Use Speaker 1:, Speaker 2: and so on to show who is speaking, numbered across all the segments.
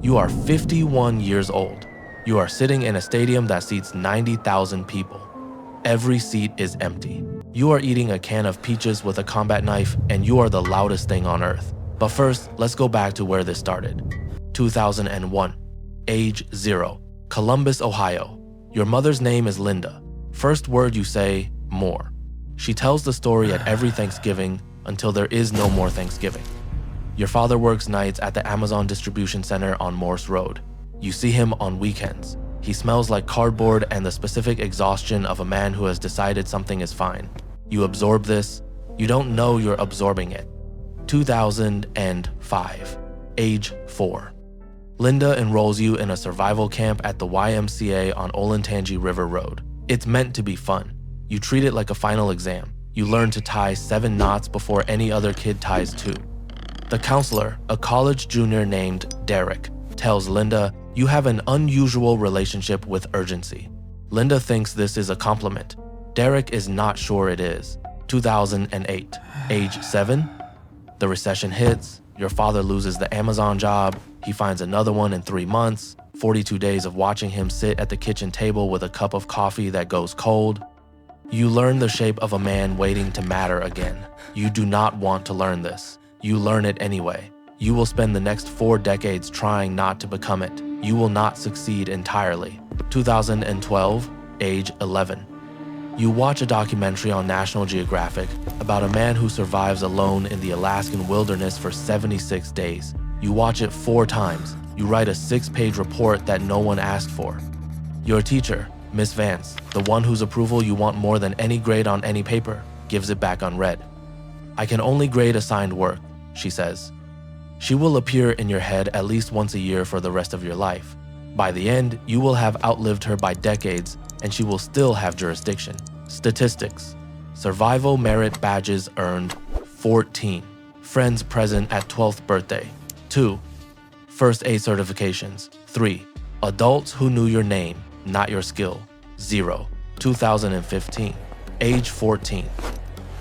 Speaker 1: You are 51 years old. You are sitting in a stadium that seats 90,000 people. Every seat is empty. You are eating a can of peaches with a combat knife, and you are the loudest thing on earth. But first, let's go back to where this started. 2001. Age 0. Columbus, Ohio. Your mother's name is Linda. First word you say, more. She tells the story at every Thanksgiving until there is no more Thanksgiving. Your father works nights at the Amazon distribution center on Morse Road. You see him on weekends. He smells like cardboard and the specific exhaustion of a man who has decided something is fine. You absorb this. You don't know you're absorbing it. 2005. Age 4. Linda enrolls you in a survival camp at the YMCA on Olentangy River Road. It's meant to be fun. You treat it like a final exam. You learn to tie 7 knots before any other kid ties 2. The counselor, a college junior named Derek, tells Linda, "You have an unusual relationship with urgency." Linda thinks this is a compliment. Derek is not sure it is. 2008. Age 7. The recession hits. Your father loses the Amazon job. He finds another one in 3 months. 42 days of watching him sit at the kitchen table with a cup of coffee that goes cold. You learn the shape of a man waiting to matter again. You do not want to learn this. You learn it anyway. You will spend the next 4 decades trying not to become it. You will not succeed entirely. 2012, age 11. You watch a documentary on National Geographic about a man who survives alone in the Alaskan wilderness for 76 days. You watch it 4 times. You write a 6-page report that no one asked for. Your teacher, Miss Vance, the one whose approval you want more than any grade on any paper, gives it back unread. "I can only grade assigned work," she says. She will appear in your head at least once a year for the rest of your life. By the end, you will have outlived her by decades, and she will still have jurisdiction. Statistics. Survival merit badges earned, 14. Friends present at 12th birthday, 2. First aid certifications, 3. Adults who knew your name, not your skill, 0. 2015. Age 14.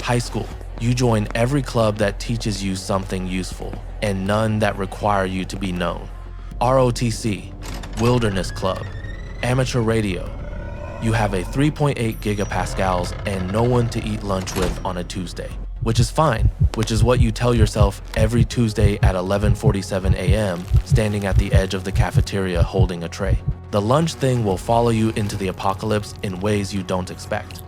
Speaker 1: High school. You join every club that teaches you something useful, and none that require you to be known. ROTC, Wilderness Club, Amateur Radio. You have a 3.8 gigapascals and no one to eat lunch with on a Tuesday, which is fine, which is what you tell yourself every Tuesday at 11:47 a.m., standing at the edge of the cafeteria holding a tray. The lunch thing will follow you into the apocalypse in ways you don't expect.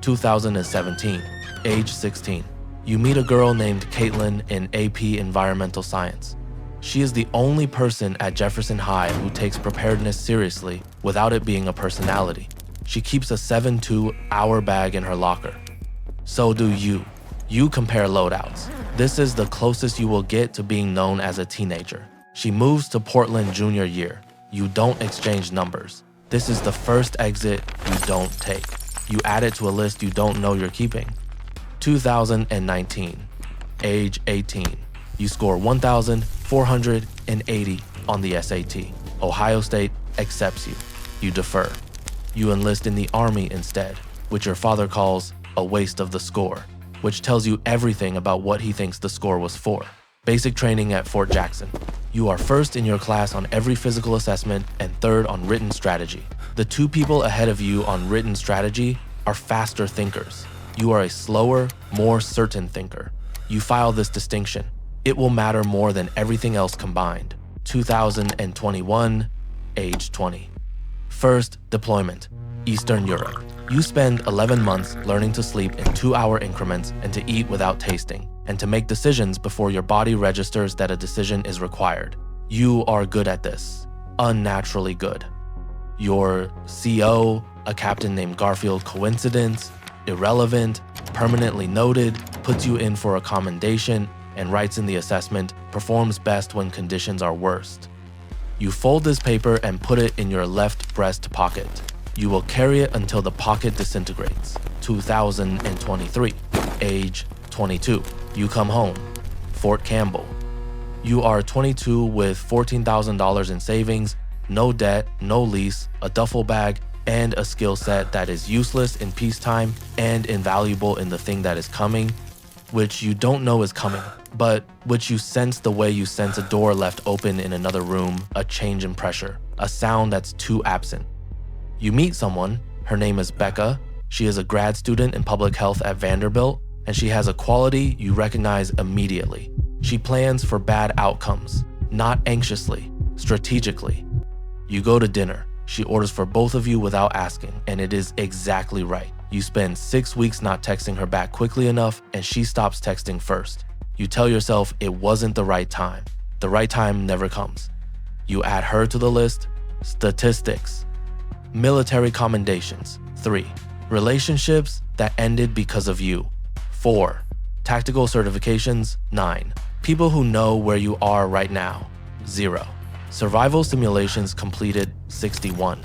Speaker 1: 2017, age 16. You meet a girl named Caitlin in AP Environmental Science. She is the only person at Jefferson High who takes preparedness seriously without it being a personality. She keeps a 7.2 hour bag in her locker. So do you. You compare loadouts. This is the closest you will get to being known as a teenager. She moves to Portland junior year. You don't exchange numbers. This is the first exit you don't take. You add it to a list you don't know you're keeping. 2019, age 18. You score 1,480 on the SAT. Ohio State accepts you. You defer. You enlist in the Army instead, which your father calls a waste of the score, which tells you everything about what he thinks the score was for. Basic training at Fort Jackson. You are first in your class on every physical assessment and third on written strategy. The 2 people ahead of you on written strategy are faster thinkers. You are a slower, more certain thinker. You file this distinction. It will matter more than everything else combined. 2021, age 20. First deployment, Eastern Europe. You spend 11 months learning to sleep in 2-hour increments and to eat without tasting, and to make decisions before your body registers that a decision is required. You are good at this, unnaturally good. Your CO, a captain named Garfield, coincidence, irrelevant, permanently noted, puts you in for a commendation, and writes in the assessment, performs best when conditions are worst. You fold this paper and put it in your left breast pocket. You will carry it until the pocket disintegrates. 2023, age 22. You come home, Fort Campbell. You are 22 with $14,000 in savings, no debt, no lease, a duffel bag, and a skill set that is useless in peacetime and invaluable in the thing that is coming. which you don't know is coming, but which you sense the way you sense a door left open in another room, a change in pressure, a sound that's too absent. You meet someone, her name is Becca. She is a grad student in public health at Vanderbilt, and she has a quality you recognize immediately. She plans for bad outcomes, not anxiously, strategically. You go to dinner. She orders for both of you without asking, and it is exactly right. You spend 6 weeks not texting her back quickly enough, and she stops texting first. You tell yourself it wasn't the right time. The right time never comes. You add her to the list. Statistics. Military commendations. 3. Relationships that ended because of you. 4. Tactical certifications. 9. People who know where you are right now. 0. Survival simulations completed. 61.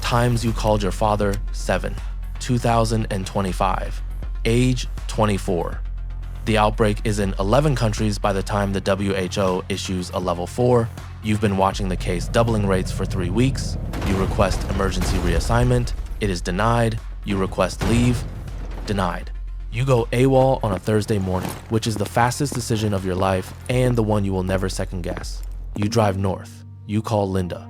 Speaker 1: Times you called your father. 7. 2025. Age 24. The outbreak is in 11 countries by the time the WHO issues a level 4. You've been watching the case doubling rates for 3 weeks. You request emergency reassignment. It is denied. You request leave. Denied. You go AWOL on a Thursday morning, which is the fastest decision of your life and the one you will never second guess. You drive north. You call Linda.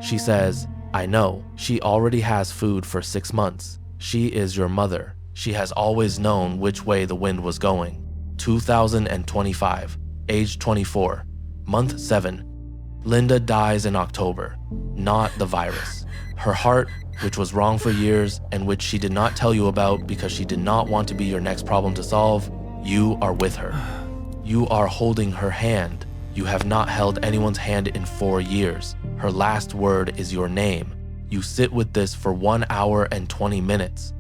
Speaker 1: She says, I know, she already has food for 6 months. She is your mother. She has always known which way the wind was going. 2025, age 24, month 7. Linda dies in October, not the virus. Her heart, which was wrong for years and which she did not tell you about because she did not want to be your next problem to solve, you are with her. You are holding her hand. You have not held anyone's hand in 4 years. Her last word is your name. You sit with this for 1 hour and 20 minutes.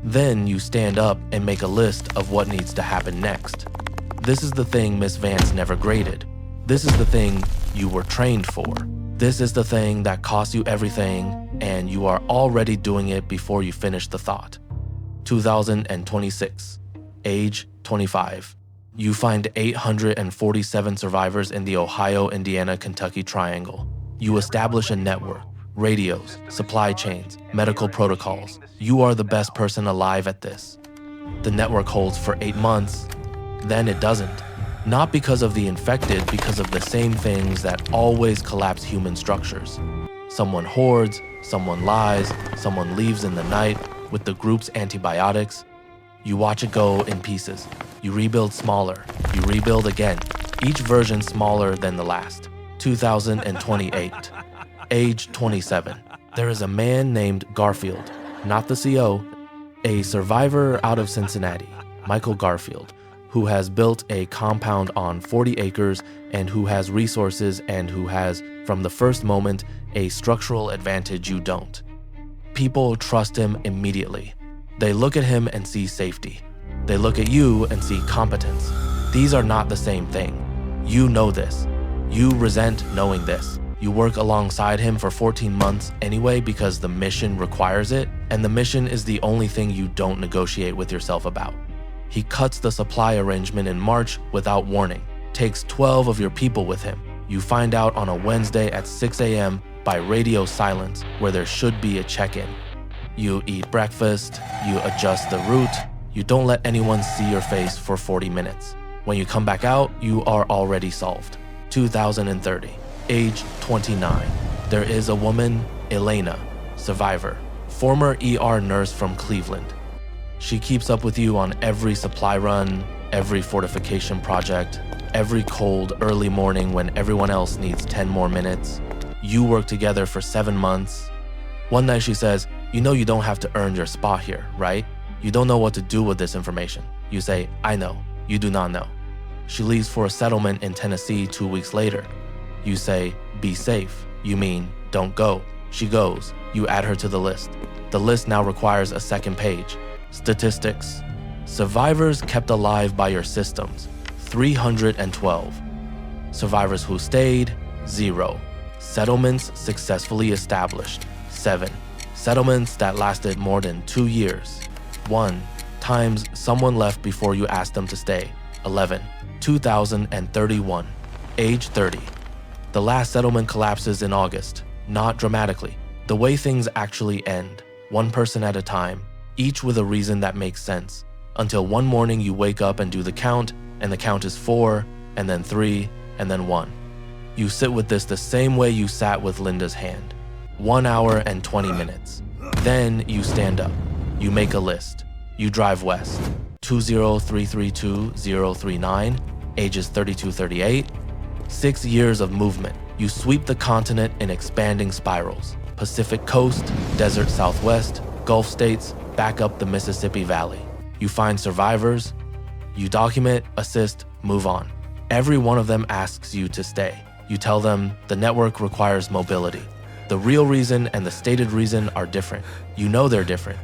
Speaker 1: Then you stand up and make a list of what needs to happen next. This is the thing Miss Vance never graded. This is the thing you were trained for. This is the thing that costs you everything, and you are already doing it before you finish the thought. 2026, age 25. You find 847 survivors in the Ohio, Indiana, Kentucky triangle. You establish a network. Radios, supply chains, medical protocols. You are the best person alive at this. The network holds for 8 months, then it doesn't. Not because of the infected, because of the same things that always collapse human structures. Someone hoards, someone lies, someone leaves in the night with the group's antibiotics. You watch it go in pieces. You rebuild smaller. You rebuild again, each version smaller than the last. 2028. Age 27. There is a man named Garfield, not the CO, a survivor out of Cincinnati, Michael Garfield, who has built a compound on 40 acres and who has resources and who has, from the first moment, a structural advantage you don't. People trust him immediately. They look at him and see safety. They look at you and see competence. These are not the same thing. You know this. You resent knowing this. You work alongside him for 14 months anyway because the mission requires it, and the mission is the only thing you don't negotiate with yourself about. He cuts the supply arrangement in March without warning, takes 12 of your people with him. You find out on a Wednesday at 6 a.m. by radio silence where there should be a check-in. You eat breakfast, you adjust the route, you don't let anyone see your face for 40 minutes. When you come back out, you are already solved. 2030. Age 29. There is a woman, Elena, survivor, former ER nurse from Cleveland. She keeps up with you on every supply run, every fortification project, every cold early morning when everyone else needs 10 more minutes. You work together for 7 months. One night she says, you know you don't have to earn your spot here, right? You don't know what to do with this information. You say, I know. You do not know. She leaves for a settlement in Tennessee 2 weeks later. You say, be safe. You mean, don't go. She goes. You add her to the list. The list now requires a second page. Statistics. Survivors kept alive by your systems, 312. Survivors who stayed, 0. Settlements successfully established, 7. Settlements that lasted more than 2 years, 1. Times someone left before you asked them to stay, 11. 2031. Age 30. The last settlement collapses in August, not dramatically. The way things actually end, one person at a time, each with a reason that makes sense. until one morning you wake up and do the count, and the count is 4, and then 3, and then 1. You sit with this the same way you sat with Linda's hand. 1 hour and 20 minutes. Then you stand up. You make a list. You drive west. 20332-039, ages 32-38. 6 years of movement. You sweep the continent in expanding spirals. Pacific coast, desert southwest, Gulf states, back up the Mississippi Valley. You find survivors. You document, assist, move on. Every one of them asks you to stay. You tell them the network requires mobility. The real reason and the stated reason are different. You know they're different.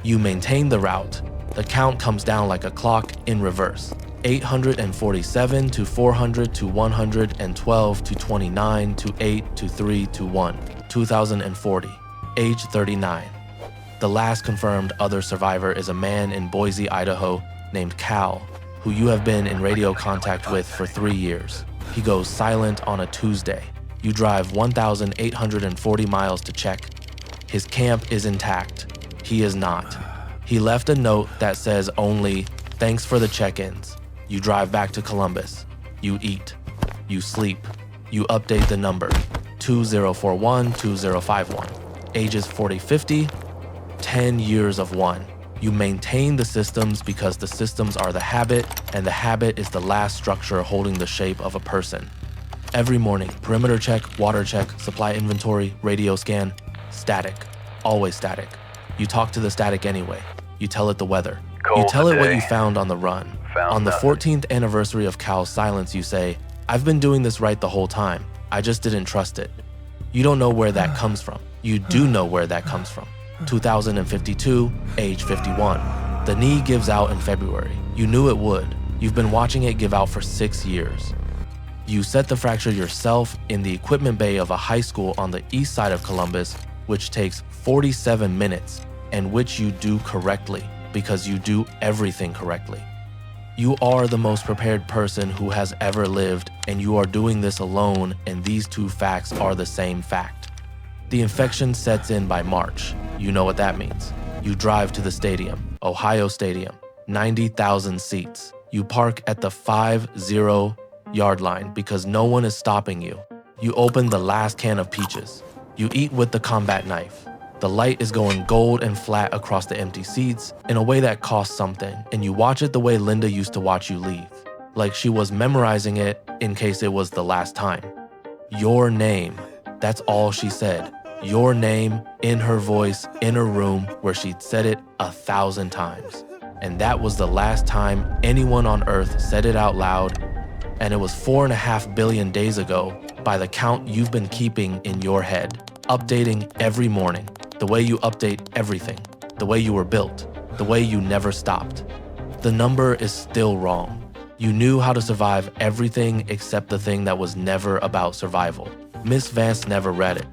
Speaker 1: You maintain the route. The count comes down like a clock in reverse. 847 to 400 to 112 to 29 to 8 to 3 to 1. 2040. Age 39. The last confirmed other survivor is a man in Boise, Idaho named Cal, who you have been in radio contact with for 3 years. He goes silent on a Tuesday. You drive 1,840 miles to check. His camp is intact. He is not. He left a note that says only, "Thanks for the check-ins." You drive back to Columbus. You eat. You sleep. You update the number. 2041-2051. Ages 40-50. 10 years of 1. You maintain the systems because the systems are the habit, and the habit is the last structure holding the shape of a person. Every morning, perimeter check, water check, supply inventory, radio scan, static, always static. You talk to the static anyway. You tell it the weather. You tell it what you found on the run. On the 14th anniversary of Cal's silence, you say, "I've been doing this right the whole time. I just didn't trust it." You don't know where that comes from. You do know where that comes from. 2052, age 51. The knee gives out in February. You knew it would. You've been watching it give out for 6 years. You set the fracture yourself in the equipment bay of a high school on the east side of Columbus, which takes 47 minutes, and which you do correctly, because you do everything correctly. You are the most prepared person who has ever lived, and you are doing this alone, and these two facts are the same fact. The infection sets in by March. You know what that means. You drive to the stadium, Ohio Stadium, 90,000 seats. You park at the 5-0 line because no one is stopping you. You open the last can of peaches. You eat with the combat knife. The light is going gold and flat across the empty seats in a way that costs something, and you watch it the way Linda used to watch you leave, like she was memorizing it in case it was the last time. Your name, that's all she said. Your name, in her voice, in her room, where she'd said it 1,000 times. And that was the last time anyone on Earth said it out loud, and it was 4.5 billion days ago by the count you've been keeping in your head, updating every morning, the way you update everything, the way you were built, the way you never stopped. The number is still wrong. You knew how to survive everything except the thing that was never about survival. Miss Vance never read it.